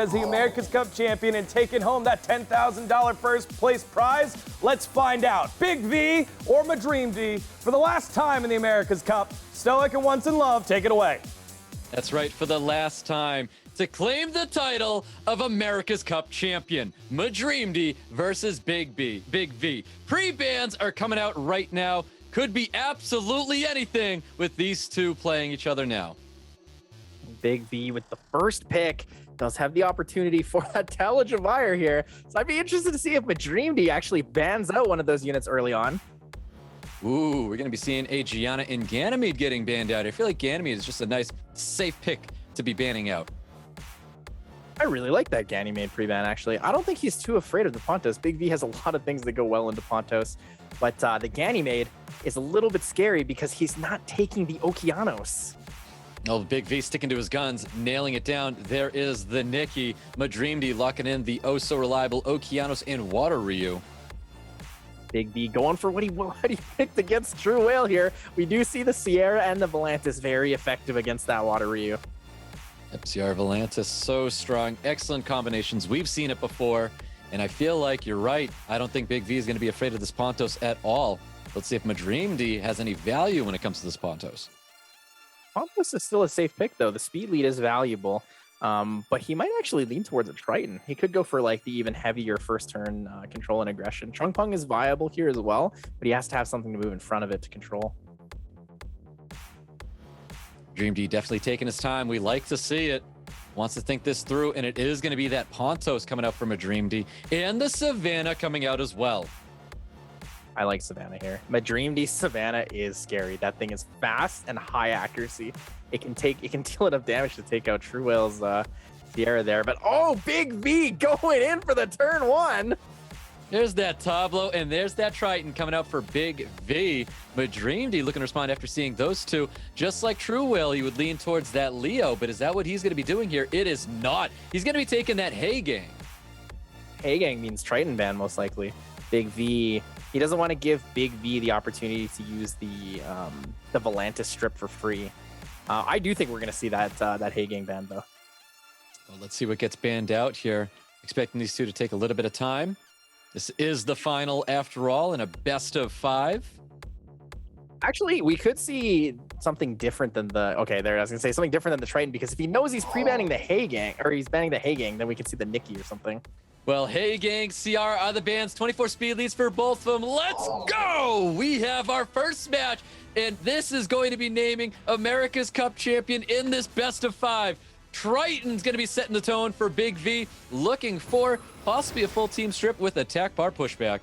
as the America's Cup champion and taking home that $10,000 first place prize? Let's find out. Big V or MADREAMDY for the last time in the America's Cup. Stoic and Once in Love, take it away. That's right, for the last time to claim the title of America's Cup champion. MADREAMDY versus Big V. Pre-bans are coming out right now. Could be absolutely anything with these two playing each other now. Big V with the first pick does have the opportunity for that Talent of Fire here. So I'd be interested to see if MADREAMDY actually bans out one of those units early on. Ooh, we're going to be seeing a Gianna and Ganymede getting banned out. I feel like Ganymede is just a nice, safe pick to be banning out. I really like that Ganymede pre-ban, actually. I don't think he's too afraid of the Pontos. Big V has a lot of things that go well into Pontos, but the Ganymede is a little bit scary because he's not taking the Okeanos. Oh, Big V sticking to his guns, nailing it down. There is the Nikki. MADREAMDY locking in the oh-so-reliable Okeanos and Water Ryu. Big V going for what he picked against True Whale here. We do see the Sierra and the Volantis very effective against that Water Ryu. Yep, Sierra Volantis, so strong. Excellent combinations. We've seen it before, and I feel like you're right. I don't think Big V is going to be afraid of this Pontos at all. Let's see if MADREAMDY has any value when it comes to this Pontos. Pontos is still a safe pick, though. The speed lead is valuable, but he might actually lean towards a Triton. He could go for like the even heavier first turn control and aggression. Chung Pung is viable here as well, but he has to have something to move in front of it to control. MADREAMDY definitely taking his time. We like to see it. Wants to think this through, and it is going to be that Pontos coming out for MADREAMDY, and the Savannah coming out as well. I like Savannah here. MADREAMDY Savannah is scary. That thing is fast and high accuracy. It can deal enough damage to take out True Whale's Sierra there. But oh, Big V going in for the turn one. There's that Tableau, and there's that Triton coming out for Big V. MADREAMDY looking to respond after seeing those two. Just like True Whale, he would lean towards that Leo, but is that what he's going to be doing here? It is not. He's going to be taking that Hey Gang. Hey Gang means Triton ban, most likely. Big V, he doesn't want to give Big V the opportunity to use the Volantis strip for free. I do think we're going to see that Hey Gang ban, though. Well, let's see what gets banned out here. Expecting these two to take a little bit of time. This is the final, after all, in a best of 5. Actually, we could see something different than the... Okay, there, I was going to say something different than the Triton, because if he knows he's pre-banning the Hey Gang, or he's banning the Hey Gang, then we could see the Nikki or something. Well, Hey Gang, CR are the bans. 24 speed leads for both of them. Let's go! We have our first match, and this is going to be naming America's Cup champion in this best of 5. Triton's going to be setting the tone for Big V, looking for possibly a full team strip with attack bar pushback.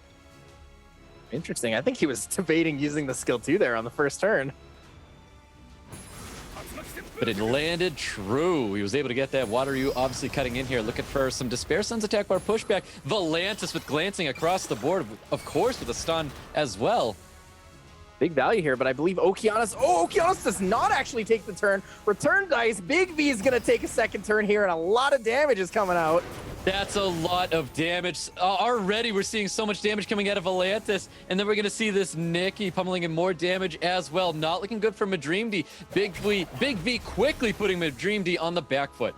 Interesting. I think he was debating using the skill 2 there on the first turn. But it landed true. He was able to get that. Water Ryu obviously cutting in here, looking for some Despair Sun's attack bar pushback. Volantis with glancing across the board, of course, with a stun as well. Big value here, but I believe Okeanos... Oh, Okeanos does not actually take the turn. Return dice. Big V is going to take a second turn here, and a lot of damage is coming out. That's a lot of damage. Already we're seeing so much damage coming out of Volantis, and then we're going to see this Nikki pummeling in more damage as well. Not looking good for MADREAMDY. Big V quickly putting MADREAMDY on the back foot.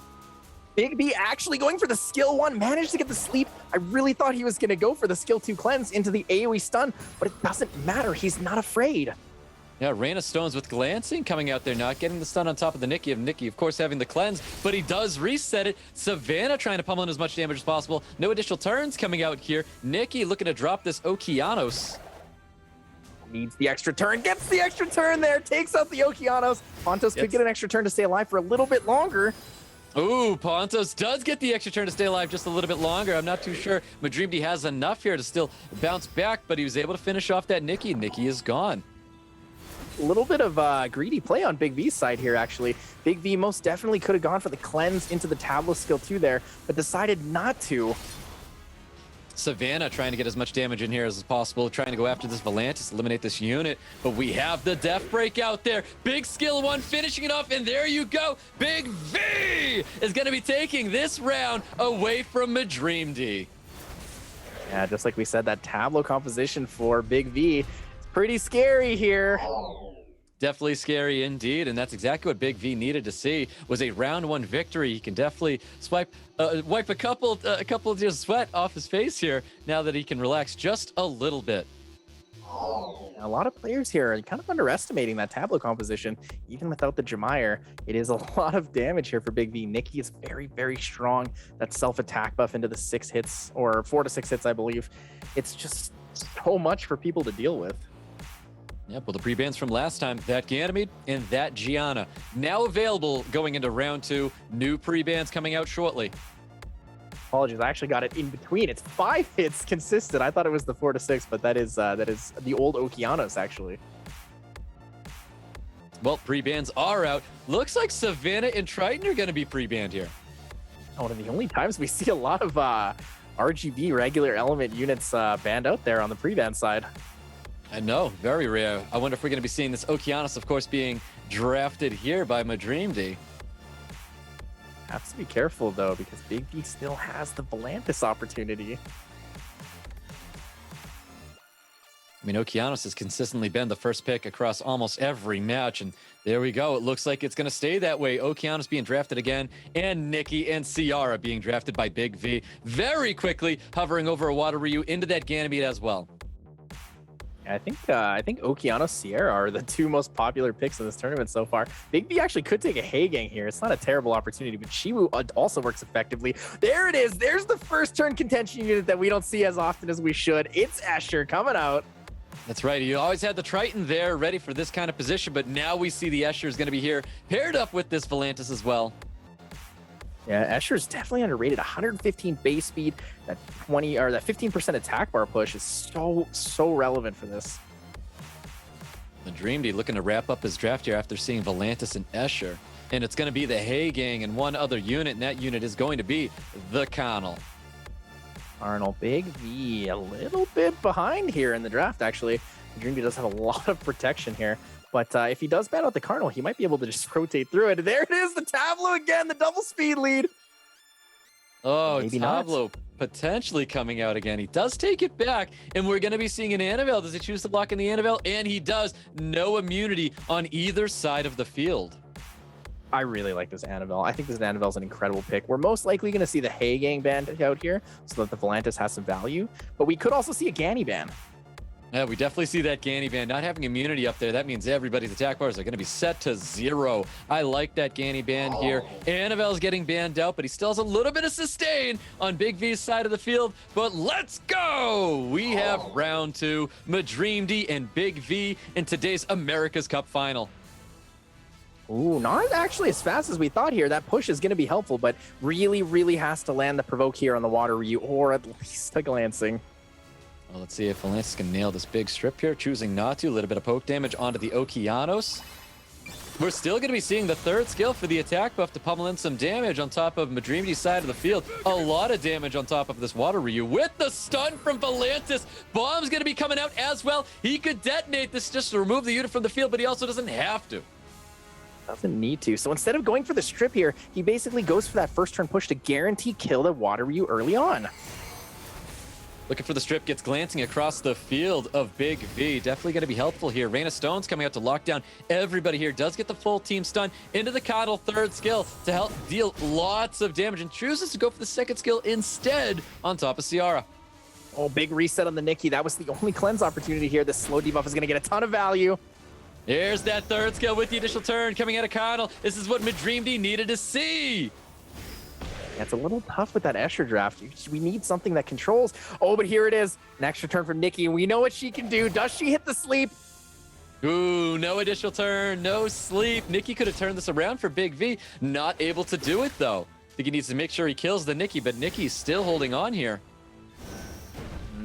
Big V actually going for the skill 1, managed to get the sleep. I really thought he was going to go for the skill 2 cleanse into the AoE stun, but it doesn't matter. He's not afraid. Yeah, Rain of Stones with glancing coming out there, not getting the stun on top of the Nikki. Nikki, of course, having the cleanse, but he does reset it. Savannah trying to pummel in as much damage as possible. No additional turns coming out here. Nikki looking to drop this Okeanos. Needs the extra turn, gets the extra turn there, takes out the Okeanos. Pontos could get an extra turn to stay alive for a little bit longer. Ooh, Pontos does get the extra turn to stay alive just a little bit longer. I'm not too sure MADREAMDY has enough here to still bounce back, but he was able to finish off that Nikki. Nikki is gone. A little bit of greedy play on Big V's side here, actually. Big V most definitely could have gone for the cleanse into the Tableau skill 2 there, but decided not to. Savannah trying to get as much damage in here as possible, trying to go after this Volantis, eliminate this unit, but we have the Death Break out there. Big skill 1 finishing it off, and there you go. Big V is going to be taking this round away from MADREAMDY. Yeah, just like we said, that Tableau composition for Big V, it's pretty scary here. Definitely scary indeed, and that's exactly what Big V needed to see was a round 1 victory. He can definitely wipe a couple of just sweat off his face here now that he can relax just a little bit. A lot of players here are kind of underestimating that tableau composition. Even without the Jemire, it is a lot of damage here for Big V. Nikki is very, very strong. That self-attack buff into the 6 hits, or 4 to 6 hits, I believe. It's just so much for people to deal with. Yep, well, the pre-bans from last time, that Ganymede and that Gianna, now available going into round 2. New pre-bans coming out shortly. Apologies, I actually got it in between. It's 5 hits consistent. I thought it was the 4 to 6, but that is the old Okeanos, actually. Well, pre-bans are out. Looks like Savannah and Triton are going to be pre-banned here. One of the only times we see a lot of RGB regular element units banned out there on the pre-ban side. I know, very rare. I wonder if we're going to be seeing this Okeanos, of course, being drafted here by MADREAMDY. Have to be careful, though, because Big V still has the Volantis opportunity. I mean, Okeanos has consistently been the first pick across almost every match, and there we go. It looks like it's going to stay that way. Okeanos being drafted again, and Nikki and Ciara being drafted by Big V. Very quickly hovering over a Water Ryu into that Ganymede as well. I think Okeanos Sierra are the 2 most popular picks in this tournament so far. Big V actually could take a Heigang here. It's not a terrible opportunity, but Shiwu also works effectively. There it is. There's the first turn contention unit that we don't see as often as we should. It's Escher coming out. That's right. You always had the Triton there ready for this kind of position, but now we see the Escher is going to be here paired up with this Volantis as well. Yeah, Escher is definitely underrated. 115 base speed, that 15% attack bar push is so relevant for this. MADREAMDY looking to wrap up his draft here after seeing Volantis and Escher. And it's going to be the Heigang and one other unit, and that unit is going to be the Connell. Arnold, Big V, a little bit behind here in the draft, actually. MADREAMDY does have a lot of protection here. But if he does ban out the Cardinal, he might be able to just rotate through it. There it is, the Tableau again, the double speed lead. Oh, Maybe Tableau potentially coming out again. He does take it back, and we're going to be seeing an Annabelle. Does he choose to block in the Annabelle? And he does. No immunity on either side of the field. I really like this Annabelle. I think this Annabelle's an incredible pick. We're most likely going to see the Heigang ban out here so that the Volantis has some value. But we could also see a Ganny ban. Yeah, we definitely see that Ganny ban. Not having immunity up there, that means everybody's attack bars are going to be set to 0. I like that Ganny ban here. Annabelle's getting banned out, but he still has a little bit of sustain on Big V's side of the field. But let's go! We have round 2, MADREAMDY and Big V in today's America's Cup final. Ooh, not actually as fast as we thought here. That push is going to be helpful, but really, really has to land the provoke here on the Water Ryu, or at least a glancing. Well, let's see if Volantis can nail this big strip here, choosing not to. A little bit of poke damage onto the Okeanos. We're still going to be seeing the 3rd skill for the attack buff to pummel in some damage on top of MADREAMDY's side of the field. A lot of damage on top of this Water Ryu with the stun from Volantis. Bomb's going to be coming out as well. He could detonate this just to remove the unit from the field, but he also doesn't have to. Doesn't need to. So instead of going for the strip here, he basically goes for that first turn push to guarantee kill the Water Ryu early on. Looking for the strip, gets glancing across the field of Big V. Definitely going to be helpful here. Rain of Stones coming out to lock down everybody here. Does get the full team stun into the Coddle 3rd skill to help deal lots of damage, and chooses to go for the 2nd skill instead on top of Ciara. Oh, big reset on the Nikki. That was the only cleanse opportunity here. This slow debuff is going to get a ton of value. Here's that 3rd skill with the initial turn coming out of Coddle. This is what MADREAMDY needed to see. Yeah, it's a little tough with that Escher draft. We need something that controls. Oh, but here it is. An extra turn from Nikki, and we know what she can do. Does she hit the sleep? Ooh, no additional turn, no sleep. Nikki could have turned this around for Big V. Not able to do it, though. I think he needs to make sure he kills the Nikki, but Nikki's still holding on here.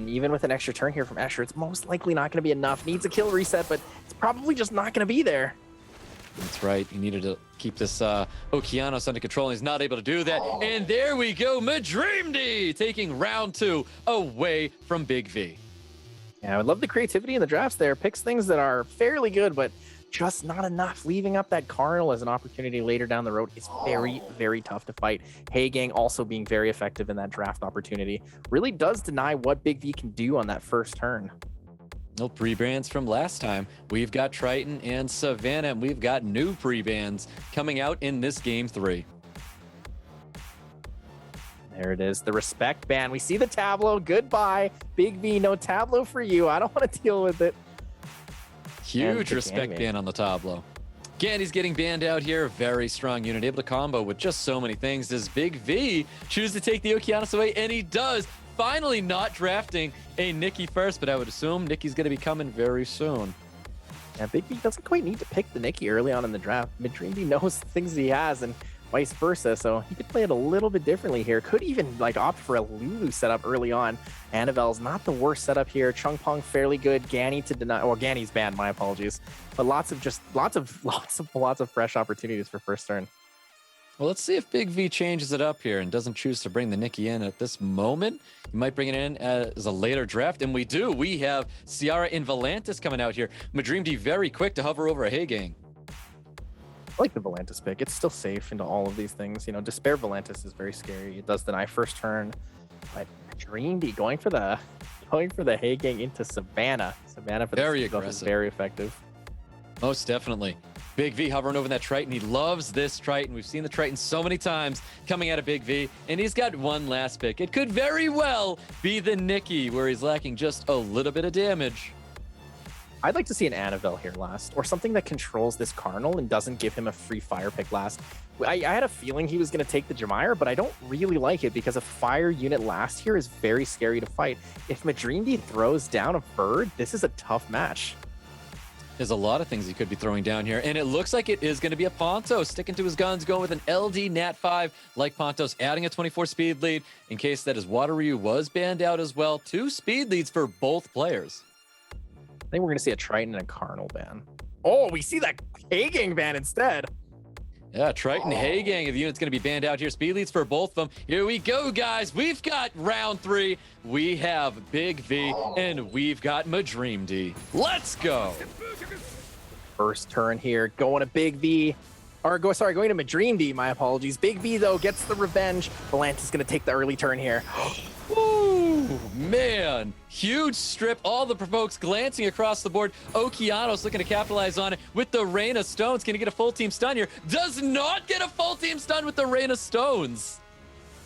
Even with an extra turn here from Escher, it's most likely not going to be enough. Needs a kill reset, but it's probably just not going to be there. That's right. He needed to keep this Okeanos under control, and he's not able to do that. And there we go. MADREAMDY taking round 2 away from Big V. Yeah, I would love the creativity in the drafts there. Picks things that are fairly good, but just not enough. Leaving up that Cardinal as an opportunity later down the road is very, very tough to fight. Heigang also being very effective in that draft opportunity. Really does deny what Big V can do on that first turn. No pre-bans from last time. We've got Triton and Savannah, and we've got new pre-bans coming out in this game 3. There it is, the respect ban. We see the tableau. Goodbye, Big V. No tableau for you. I don't want to deal with it. Huge respect ban on the tableau. Gandy's getting banned out here. Very strong unit, able to combo with just so many things. Does Big V choose to take the Okeanos away? And he does. Finally not drafting a Nikki first, but I would assume Nikki's going to be coming very soon. Yeah, Big V doesn't quite need to pick the Nikki early on in the draft. MADREAMDY knows the things he has and vice versa, so he could play it a little bit differently here. Could even like opt for a Lulu setup early on. Anivel's not the worst setup here. Chung Pong fairly good. Ganny to deny. Well, Ganny's banned. My apologies. But lots of fresh opportunities for first turn. Well, let's see if Big V changes it up here and doesn't choose to bring the Nikki in at this moment. He might bring it in as a later draft, and we do. We have Ciara and Volantis coming out here. MADREAMDY very quick to hover over a Hey Gang. I like the Volantis pick. It's still safe into all of these things. You know, Despair Volantis is very scary. It does deny first turn. But MADREAMDY going for the Hey Gang into Savannah. Savannah for the Very aggressive is very effective. Most definitely. Big V hovering over that Triton. He loves this Triton. We've seen the Triton so many times coming out of Big V, and he's got one last pick. It could very well be the Nikki, where he's lacking just a little bit of damage. I'd like to see an Anivel here last, or something that controls this Cardinal and doesn't give him a free fire pick last. I had a feeling he was going to take the Jamire, but I don't really like it because a fire unit last here is very scary to fight. If MADREAMDY throws down a bird, this is a tough match. There's a lot of things he could be throwing down here, and it looks like it is going to be a Pontos sticking to his guns, going with an LD Nat 5 like Pontos, adding a 24 speed lead in case that his Water Ryu was banned out as well. 2 speed leads for both players. I think we're going to see a Triton and a Cardinal ban. Oh, we see that Hey Gang ban instead. Yeah, Triton Hey Gang, the unit's going to be banned out here. Speed leads for both of them. Here we go, guys. We've got round 3. We have Big V, and we've got MADREAMDY. Let's go. First turn here, going to Big V. Going to MADREAMDY, my apologies. Big V, though, gets the revenge. Volantis is going to take the early turn here. Ooh, man. Huge strip. All the provokes glancing across the board. Okeanos looking to capitalize on it with the Rain of Stones. Can he get a full team stun here? Does not get a full team stun with the Rain of Stones.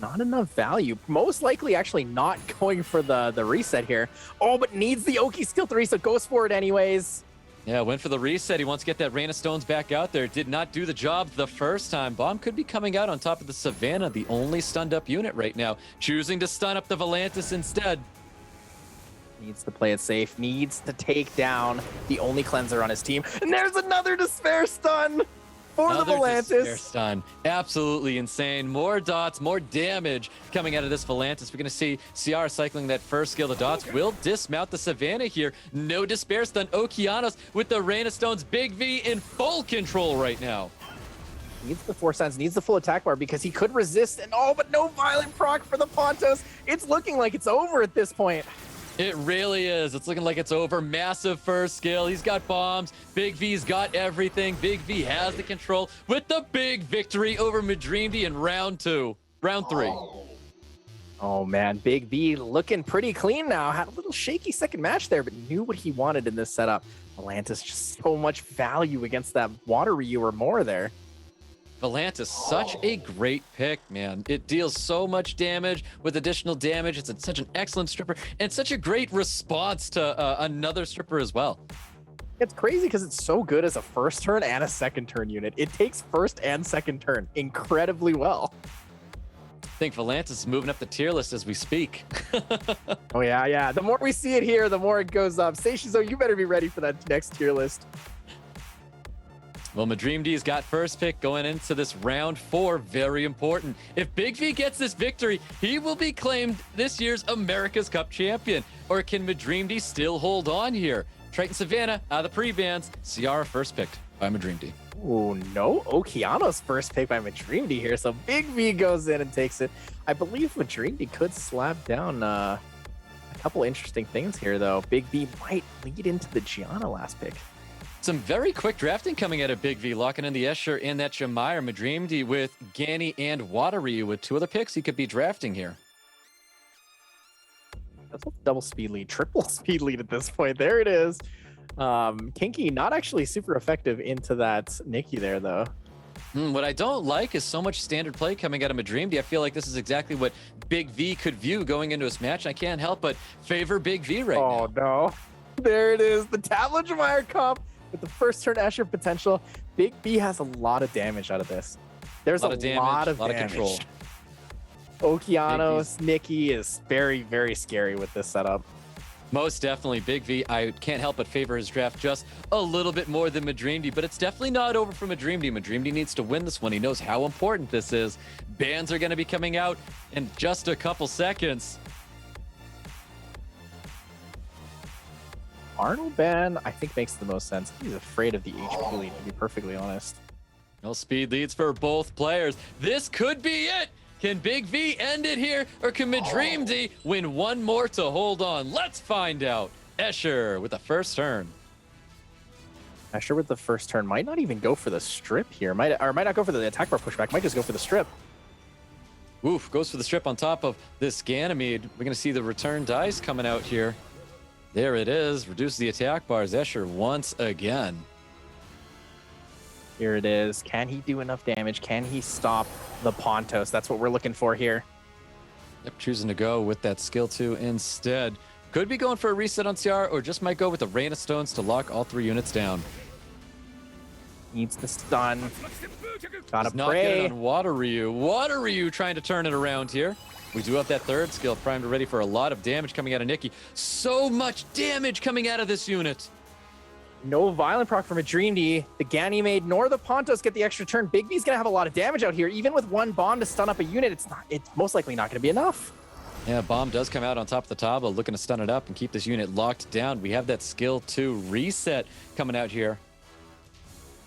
Not enough value. Most likely actually not going for the reset here. Oh, but needs the Oki skill 3, so goes for it anyways. Yeah, went for the reset. He wants to get that Rain of Stones back out there. Did not do the job the first time. Bomb could be coming out on top of the Savannah, the only stunned up unit right now. Choosing to stun up the Volantis instead. Needs to play it safe. Needs to take down the only cleanser on his team. And there's another Despair stun for the Volantis. Despair stun. Absolutely insane. More dots, more damage coming out of this Volantis. We're going to see CR cycling that first skill. The dots will dismount the Savannah here. No Despair stun. Okeanos with the Rain of Stones. Big V in full control right now. Needs the 4 cents, needs the full attack bar because he could resist. And oh, but no violent proc for the Pontos. It's looking like it's over at this point. It really is. It's looking like it's over. Massive first skill. He's got bombs. Big V's got everything. Big V has the control with the big victory over MADREAMDY in round 3. Oh man, Big V looking pretty clean now. Had a little shaky second match there, but knew what he wanted in this setup. Volantis just so much value against that Water Ryu or more there. Volantis, such a great pick, man. It deals so much damage with additional damage. It's such an excellent stripper and such a great response to another stripper as well. It's crazy because it's so good as a first turn and a second turn unit. It takes first and second turn incredibly well. I think Volantis is moving up the tier list as we speak. Oh yeah. The more we see it here, the more it goes up. Seishizo, you better be ready for that next tier list. Well, MADREAMDY's got first pick going into this round 4. Very important. If Big V gets this victory, he will be claimed this year's America's Cup champion. Or can MADREAMDY still hold on here? Triton Savannah out of the pre-bans. Ciara first picked by MADREAMDY. Oh no, Okeanos first pick by MADREAMDY here. So Big V goes in and takes it. I believe MADREAMDY could slap down a couple interesting things here, though. Big V might lead into the Gianna last pick. Some very quick drafting coming out of Big V, locking in the Escher and that Jamire. MADREAMDY with Ganny and Water Ryu with 2 other picks he could be drafting here. That's a double speed lead, triple speed lead at this point. There it is. Kinky not actually super effective into that Nikki there though. What I don't like is so much standard play coming out of MADREAMDY. I feel like this is exactly what Big V could view going into his match. I can't help but favor Big V right now. Oh no. There it is. The Tablet Cup with the first turn Escher potential. Big V has a lot of damage out of this. There's a lot of damage. Control. Okeanos, Nikki is very, very scary with this setup. Most definitely, Big V. I can't help but favor his draft just a little bit more than MADREAMDY, but it's definitely not over for MADREAMDY. MADREAMDY needs to win this one. He knows how important this is. Bans are going to be coming out in just a couple seconds. Arnold ban, I think, makes the most sense. He's afraid of the HP lead, to be perfectly honest. No speed leads for both players. This could be it. Can Big V end it here, or can MADREAMDY win one more to hold on? Let's find out. Escher with the first turn. Escher with the first turn might not even go for the strip here. Might not go for the attack bar pushback. Might just go for the strip. Oof, goes for the strip on top of this Ganymede. We're going to see the return dice coming out here. There it is. Reduce the attack bars. Escher once again. Here it is. Can he do enough damage? Can he stop the Pontos? That's what we're looking for here. Yep, choosing to go with that skill 2 instead. Could be going for a reset on CR, or just might go with the Rain of Stones to lock all 3 units down. Needs the stun. Gotta Not pray. getting on Water Ryu. Water Ryu trying to turn it around here. We do have that third skill primed and ready for a lot of damage coming out of Nikki. So much damage coming out of this unit. No violent proc from MADREAMDY. The Ganymede nor the Pontos get the extra turn. Big V's gonna have a lot of damage out here. Even with one bomb to stun up a unit, it's most likely not gonna be enough. Yeah, bomb does come out on top of the tableau, looking to stun it up and keep this unit locked down. We have that skill 2 reset coming out here.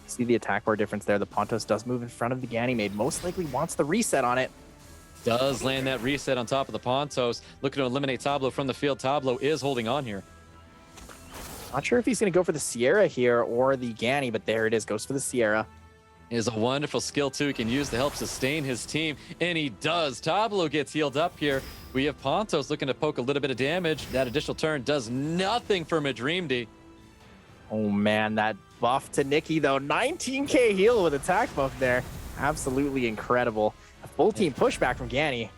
See the attack bar difference there. The Pontos does move in front of the Ganymede. Most likely wants the reset on it. Does land that reset on top of the Pontos. Looking to eliminate Tableau from the field. Tableau is holding on here. Not sure if he's going to go for the Sierra here or the Ganny, but there it is. Goes for the Sierra. Is a wonderful skill 2 he can use to help sustain his team, and he does. Tableau gets healed up here. We have Pontos looking to poke a little bit of damage. That additional turn does nothing for MADREAMDY. Oh man, that buff to Nikki though. 19k heal with attack buff there. Absolutely incredible. A full team pushback from Ganny.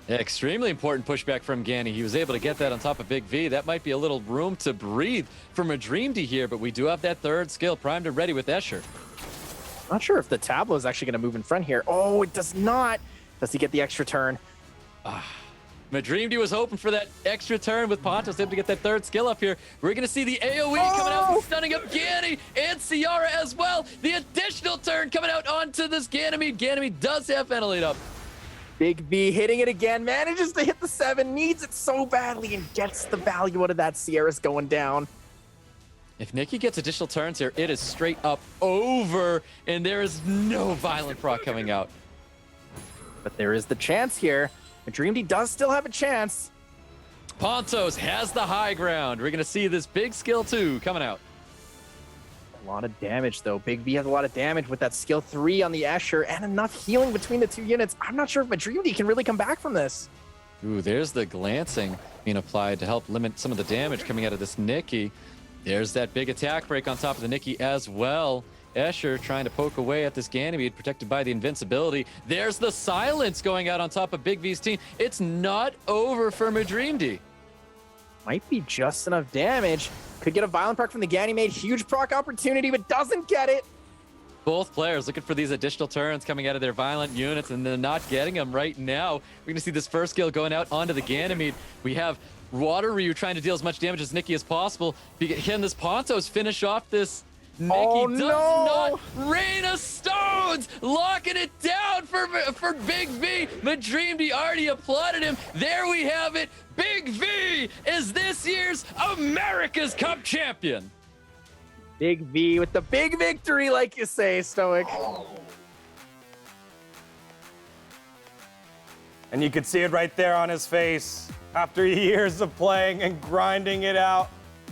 Yeah, extremely important pushback from Ganny. He was able to get that on top of Big V. That might be a little room to breathe for MADREAMDY here, but we do have that third skill primed and ready with Escher. Not sure if the Tableau is actually going to move in front here. Oh, it does not. Does he get the extra turn? MADREAMDY was hoping for that extra turn with Pontos, able to get that third skill up here. We're going to see the AoE coming out and stunning up Ganny and Ciara as well. The additional turn coming out onto this Ganymede. Ganymede does have ventilate up. Big V hitting it again, manages to hit the 7, needs it so badly, and gets the value out of that. Sierra's going down. If Nikki gets additional turns here, it is straight up over, and there is no violent proc coming out. But there is the chance here. MADREAMDY does still have a chance. Pontos has the high ground. We're going to see this big skill 2 coming out. A lot of damage, though. Big V has a lot of damage with that skill 3 on the Escher and enough healing between the 2 units. I'm not sure if MADREAMDY can really come back from this. Ooh, there's the glancing being applied to help limit some of the damage coming out of this Nikki. There's that big attack break on top of the Nikki as well. Escher trying to poke away at this Ganymede, protected by the invincibility. There's the silence going out on top of Big V's team. It's not over for MADREAMDY. Might be just enough damage. Could get a violent proc from the Ganymede. Huge proc opportunity, but doesn't get it. Both players looking for these additional turns coming out of their violent units, and they're not getting them right now. We're going to see this first skill going out onto the Ganymede. We have Water Ryu trying to deal as much damage as Nikki as possible. Can this Pontos finish off this? Nikki does not. Rain of Stones locking it down for Big V. MADREAMDY already applauded him. There we have it. Big V is this year's America's Cup champion. Big V with the big victory, like you say, Stoic. And you could see it right there on his face. After years of playing and grinding it out,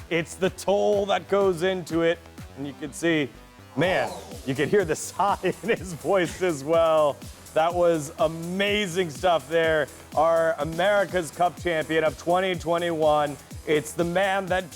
it's the toll that goes into it. And you can see, man, you can hear the sigh in his voice as well. That was amazing stuff there. Our America's Cup champion of 2021. It's the man that